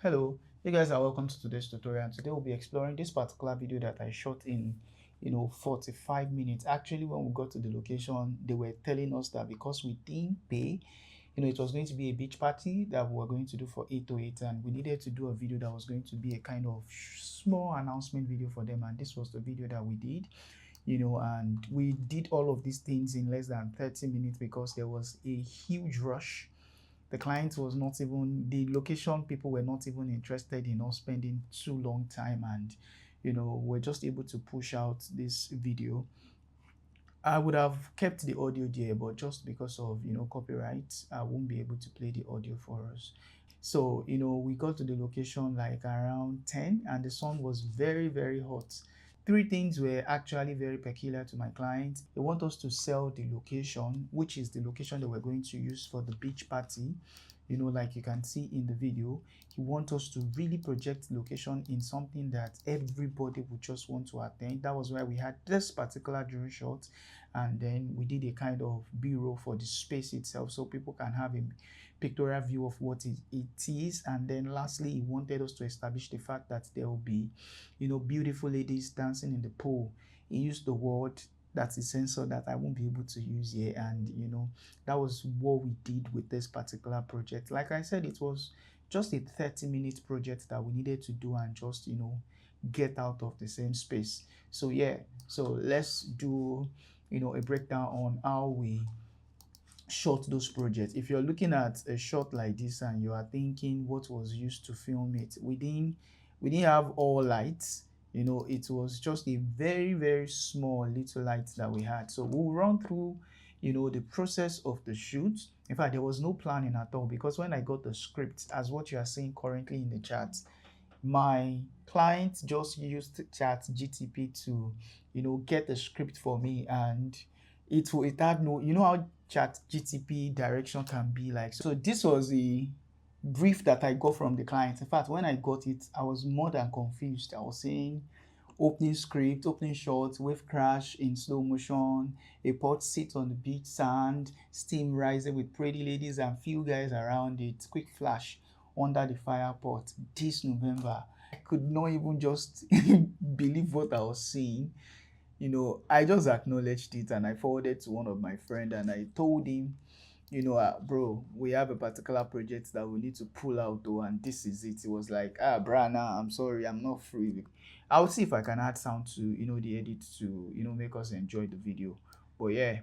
Hello, you guys are welcome to today's tutorial. Today we'll be exploring this particular video that I shot in 45 minutes. Actually, when we got to the location, they were telling us that because we didn't pay, it was going to be a beach party that we were going to do for 8 to 8, and we needed to do a video that was going to be a kind of small announcement video for them, and this was the video that we did. And we did all of these things in less than 30 minutes because there was a huge rush. The client was not even, the location people were not even interested in us spending too long time, and we're just able to push out this video. I would have kept the audio there, but just because of copyright, I won't be able to play the audio for us. So we got to the location like around 10, and the sun was very, very hot. Three things were actually very peculiar to my client. They want us to sell the location, which is the location that we're going to use for the beach party. Like you can see in the video, he wants us to really project location in something that everybody would just want to attend. That was why we had this particular drone shot, and then we did a kind of b-roll for the space itself so people can have a pictorial view of what it is. And then lastly, he wanted us to establish the fact that there will be beautiful ladies dancing in the pool. He used the word that's a sensor that I won't be able to use here, and that was what we did with this particular project. Like I said, it was just a 30-minute project that we needed to do and just get out of the same space. So yeah, so let's do a breakdown on how we shot those projects. If you're looking at a shot like this and you are thinking what was used to film it, we didn't have all lights. It was just a very, very small little light that we had. So we'll run through the process of the shoot. In fact, there was no planning at all, because when I got the script, as what you are seeing currently in the chat, my client just used chat gtp to get the script for me, and it had no, how chat gtp direction can be like. So this was the brief that I got from the client. In fact, when I got it, I was more than confused. I was saying opening script, opening shot, wave crash in slow motion, a pot sit on the beach sand, steam rising with pretty ladies and few guys around it, quick flash under the fire pot this November. I could not even just believe what I was seeing. I just acknowledged it and I forwarded to one of my friend and I told him, bro, we have a particular project that we need to pull out though, and this is it. It was like, bruh, nah, I'm sorry, I'm not free. I'll see if I can add sound to the edit to make us enjoy the video. But yeah,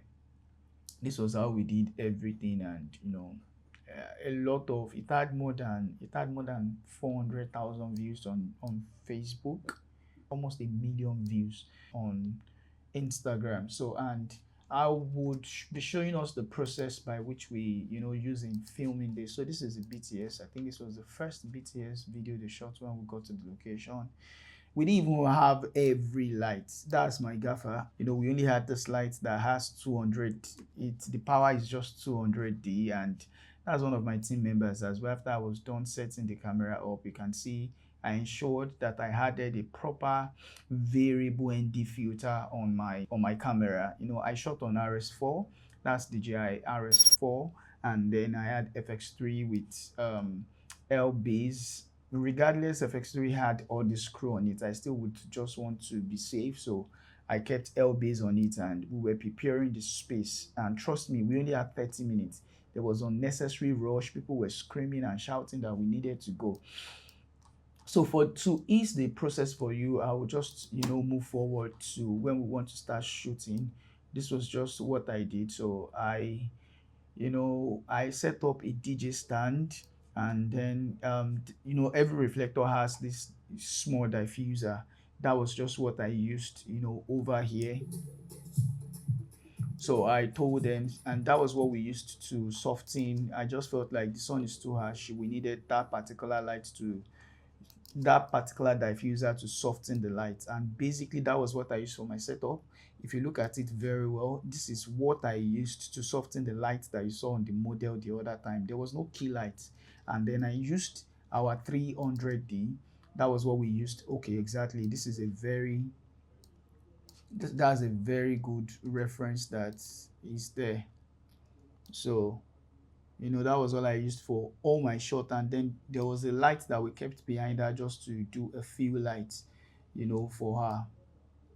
this was how we did everything, and a lot of it had more than 400,000 views on Facebook, almost a million views on Instagram. So, and I would be showing us the process by which we using filming this. So this is a BTS. I think this was the first BTS video they shot when we got to the location. We didn't even have every light. That's my gaffer. We only had this light that has 200. The power is just 200D, and that's one of my team members as well. After I was done setting the camera up, you can see I ensured that I added a proper variable ND filter on my camera. I shot on RS4. That's DJI RS4, and then I had FX3 with L base. Regardless if X3 had all the screw on it, I still would just want to be safe, so I kept L base on it, and we were preparing the space. And trust me, we only had 30 minutes. There was unnecessary rush. People were screaming and shouting that we needed to go. So to ease the process for you, I will just move forward to when we want to start shooting. This was just what I did. So I set up a DJ stand, and then every reflector has this small diffuser. That was just what I used over here. So I told them, and that was what we used to soften. I just felt like the sun is too harsh. We needed that particular diffuser to soften the light, and basically that was what I used for my setup. If you look at it very well, this is what I used to soften the light that you saw on the model the other time. There was no key light, and then I used our 300D. That was what we used. Okay, exactly. That's a very good reference that is there. So That was all I used for all my shot. And then there was a light that we kept behind her just to do a few lights, for her.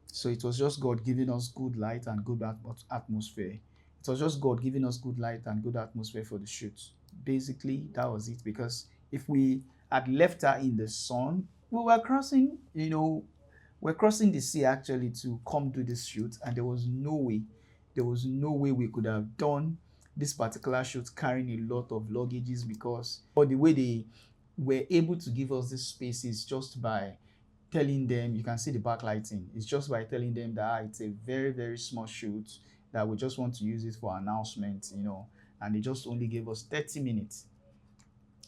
So it was just God giving us good light and good atmosphere. It was just God giving us good light and good atmosphere for the shoot. Basically, that was it. Because if we had left her in the sun, we were crossing, we're crossing the sea actually to come do this shoot, and there was no way we could have done this particular shoot carrying a lot of luggages, because or the way they were able to give us this space is just by telling them. You can see the backlighting. It's just by telling them that it's a very, very small shoot, that we just want to use it for announcement, and they just only gave us 30 minutes.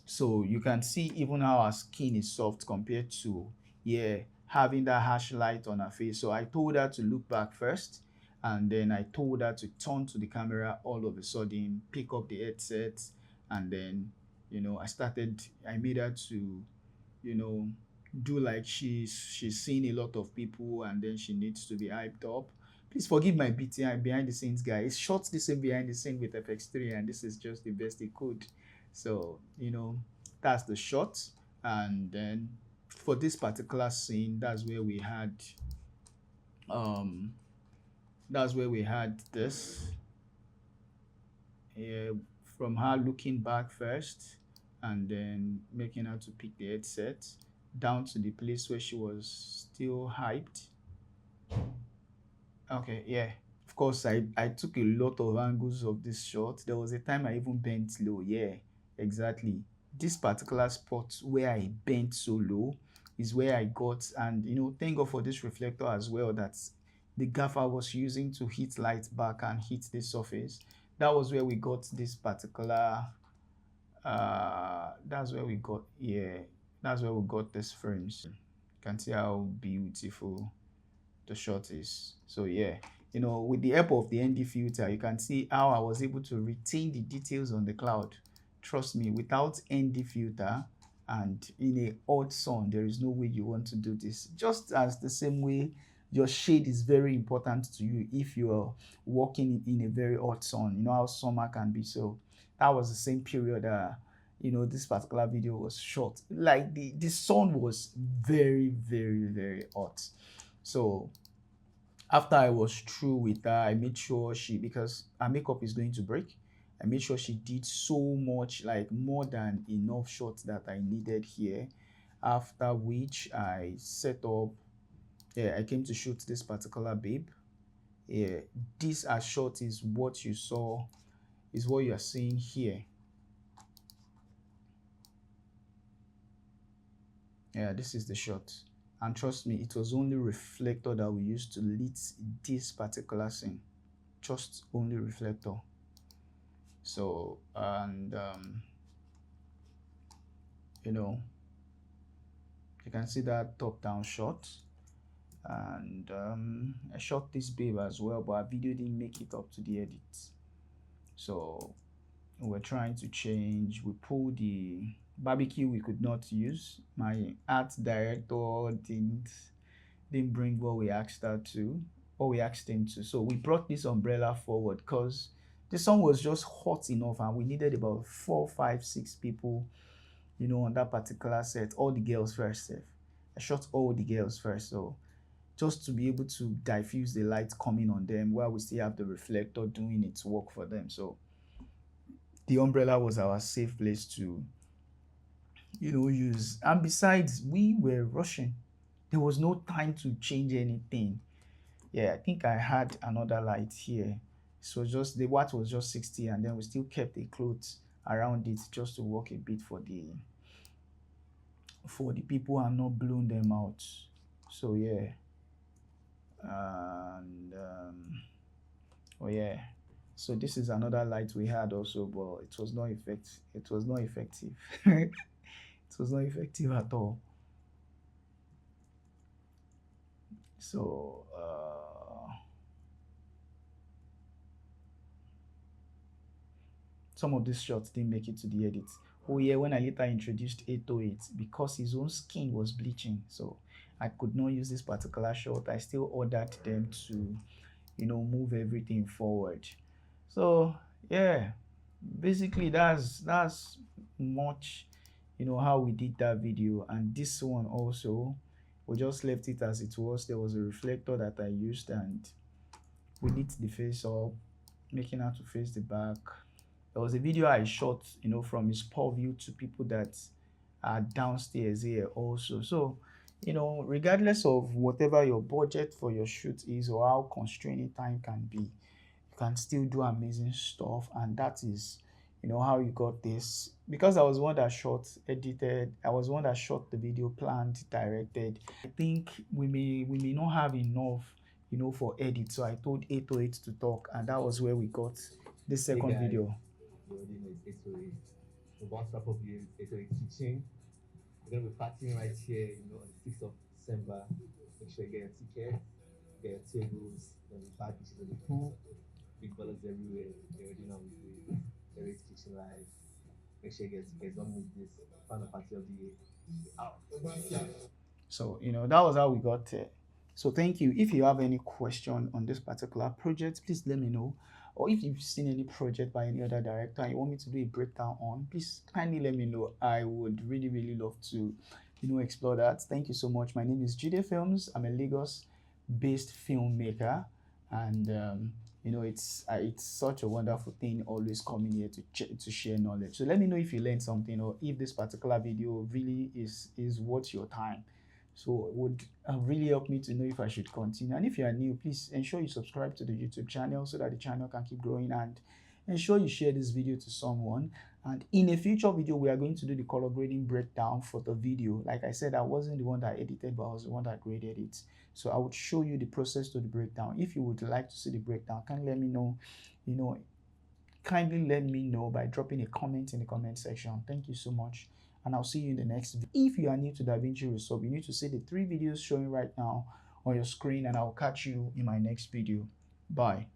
So you can see even how our skin is soft compared to, yeah, having that harsh light on her face. So I told her to look back first, and then I told her to turn to the camera all of a sudden, pick up the headset, and then, I made her to, you know, do like she's seen a lot of people, and then she needs to be hyped up. Please forgive my behind the scenes guy. It's shot the same behind the scene with FX3, and this is just the best it could. So, that's the shot. And then for this particular scene, um that's where we had this, uh, from her looking back first, and then making her to pick the headset, down to the place where she was still hyped. Okay, yeah. Of course, I took a lot of angles of this shot. There was a time I even bent low. Yeah, exactly. This particular spot where I bent so low is where I got, and thank God for this reflector as well, that the gaffer was using to hit light back and hit the surface. That was where we got this particular, that's where we got, yeah, that's where we got this frames. You can see how beautiful the shot is. So yeah, with the help of the ND filter, you can see how I was able to retain the details on the cloud. Trust me, without ND filter and in a hot sun, there is no way you want to do this. Just as the same way your shade is very important to you if you are walking in a very hot sun. You know how summer can be. So that was the same period this particular video was shot. Like the sun was very, very, very hot. So after I was through with her, I made sure because her makeup is going to break, I made sure she did so much, like more than enough shots that I needed here. After which I set up, yeah, I came to shoot this particular babe. Yeah, this shot is what you saw, is what you are seeing here. Yeah, this is the shot. And trust me, it was only reflector that we used to lit this particular scene. Just only reflector. So, and you can see that top down shot. And I shot this babe as well, but our video didn't make it up to the edit. So we're trying to change. We pulled the barbecue we could not use. My art director didn't bring what we asked her to, what we asked him to. So we brought this umbrella forward because the sun was just hot enough, and we needed about 4, 5, 6 people, on that particular set. All the girls first. I shot all the girls first, so just to be able to diffuse the light coming on them while we still have the reflector doing its work for them. So the umbrella was our safe place to, use. And besides, we were rushing. There was no time to change anything. Yeah, I think I had another light here. So just the watt was just 60, and then we still kept a cloth around it just to work a bit for the people and not blown them out. So yeah. And oh yeah. So this is another light we had also, but it was not effective. It was not effective. It was not effective at all. So some of these shots didn't make it to the edit. Oh yeah, when I later introduced 808, because his own skin was bleaching, so I could not use this particular shot. I still ordered them to, move everything forward. So yeah, basically that's much, how we did that video. And this one also, we just left it as it was. There was a reflector that I used, and we lit the face up, making her to face the back. There was a video I shot, from his paw view to people that are downstairs here also. So, regardless of whatever your budget for your shoot is or how constraining time can be, you can still do amazing stuff. And that is, how you got this. Because I was one that shot, edited, I was one that shot the video, planned, directed. I think we may not have enough, for edit. So I told 808 to talk, and that was where we got the Hey second guys, video. you already know it's 808. We're about to wrap up the 808 teaching. We're going to be partying right here, on the 6th of December. Make sure you get your tickets, get your tables, there'll be bad dishes at the pool, big ballers everywhere. You already know we do it. 808 teaching live. Make sure you get tickets, don't miss this. Final party of the year. Out. So, that was how we got there. So thank you. If you have any question on this particular project, please let me know. Or if you've seen any project by any other director and you want me to do a breakdown on, please kindly let me know. I would really, really love to, explore that. Thank you so much. My name is Jidefilms. I'm a Lagos-based filmmaker, and it's such a wonderful thing always coming here to share knowledge. So let me know if you learned something, or if this particular video really is worth your time. So it would really help me to know if I should continue. And if you are new, please ensure you subscribe to the YouTube channel so that the channel can keep growing, and ensure you share this video to someone. And in a future video, we are going to do the color grading breakdown for the video. Like I said, I wasn't the one that edited, but I was the one that graded it. So I would show you the process to the breakdown. If you would like to see the breakdown, kindly let me know, kindly let me know by dropping a comment in the comment section. Thank you so much, and I'll see you in the next video. If you are new to DaVinci Resolve, you need to see the 3 videos showing right now on your screen, and I'll catch you in my next video. Bye.